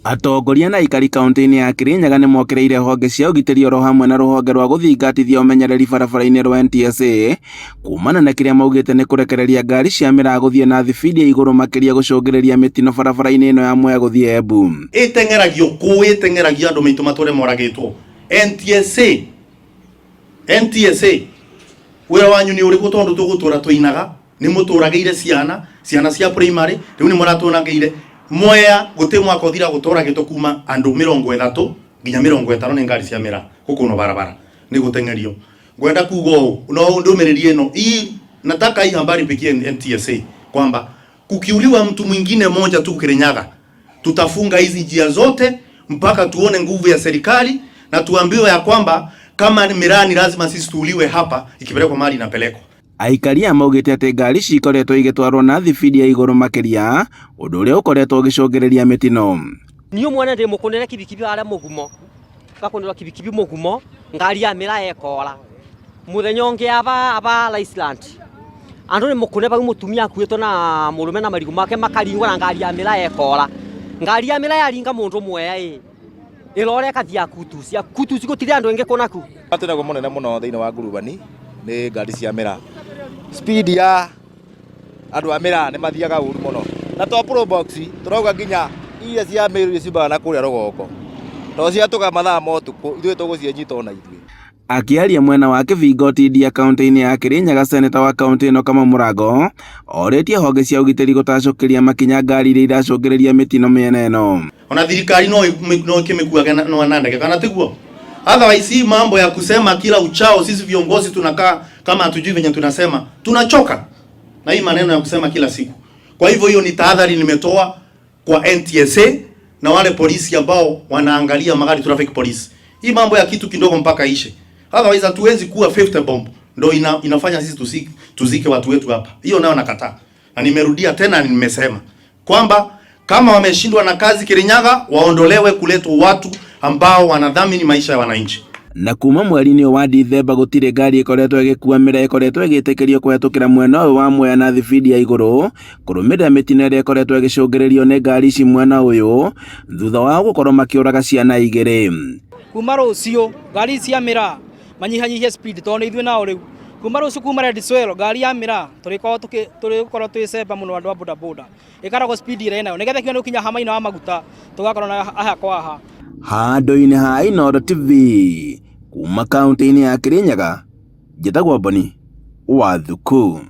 Atongoria na aikari kaunti-ini ya Kirinyaga ni mokereire honge cia ugitiri oro hamwe na ruhonge rwa guthingatithia umenyereri barabara-ini rwa NTSA kumana na kiria maugite ni kurekereria ngari cia miraa guthie na thibidi ya iguru makiria gucungiriria mitino barabara-ini ino ya Mwea guthie Embu. Itengeragio andu maitu mature moragitwo. NTSA wira wanyu ni uriku tondu tugutura tuinaga ni muturageire ciana cia primary riu ni muratunangeire Mwea guti mwaka uthira guturagitwo kuma andu 30 nginya 50 ni ngari cia mira gukuno barabara ni gutengerio. Ngwenda kuuga no ndumiririe no nataka hii habari pikie NTSA kwamba kukiuliwa mtu mwingine moja tu Kirinyaga, tutafunga hizi njia zote mpaka tuone nguvu ya serikali na tuambiwe ya kwamba kama ni mirani lazima sisi tuuliwe hapa ikipelekwa mali inapelekwa. Aikari amaugite ati ngari cikoretwo igitwarwo na thibidi ya iguru makiria undu uria ukoretwo ugicungiriria mitino. Niyo mwana ndi mukunere kibikibi ara mugumo bakunirwa kibikibi mugumo ngari ya mira ekora muthenya ungi aba Iceland andu ni mukune bau mutumia akuitwo na murume na marigu make makaringwa na ngari ya mira ekora. Ngari ya mira yaringa mundu Mwea irore kathia kutusi gutire andu enge kunaku atinago munene muno thiini wa ngurubani ni ngari cia mira speed ya andu a mira ni mathiaga uru muno na to pro box turauga nginya iria cia miru cibana na kuria rugoko to cia tuga mathaa motuku ithuĩ tugucianyita ona ithuĩ. Akiaria mwena wa Kĩbingo Tindia kaunti-ini ya Kirinyaga, seneta wa kaunti ino Kamau Mũrango oretie honge cia ugitiri gutacokeria makinya ngari iria iracungiriria mitino miena ino. Ona thirikari no kimekuaga no anandege kana tiguo. Otherwise hii mambo ya kusema kila uchao sisi viongozi tunakaa kama hatujui venye tunasema, tunachoka na hii maneno ya kusema kila siku. Kwa hivyo hiyo ni tahadhari nimetoa kwa NTSA na wale polisi ambao wanaangalia magari, traffic police. Hii mambo ya kitu kidogo mpaka ishe. Otherwise hatuwezi kuwa 50 bomb ndio inafanya sisi tuzike watu wetu hapa. Hiyo nayo nakataa. Na nimerudia tena nimesema kwamba kama wameshindwa na kazi Kirinyaga waondolewe kuletwa watu ambao wanadhamini maisha ya wananchi. Na kuma mweri-ini wa Dithemba gutire ngari ikoretwo igikua mira ikoretwo igitikirio kuhetukira mwena uyu wa Mwea na thibidi ya iguru kurumirira mitino iria ikoretwo igicungiririo ni ngari ici mwena uyu thutha wa gukorwo makiuraga ciana igiri. Kuma rucio ngari cia mira manyihanyihia speed tondu ithuĩ nao riu kuma rucio kuma Red Swell ngari ya mira turikorwo twicemba muno andu a boda boda ikaragwo speed ire nayo nigetha kinya ukinya hama-ina wa maguta tugakorwo na aha kwa aha. Handũ-inĩ ha Inooro TV kuma kaunti-ini ya Kirinyaga, njĩtagwo Boni Wathuku.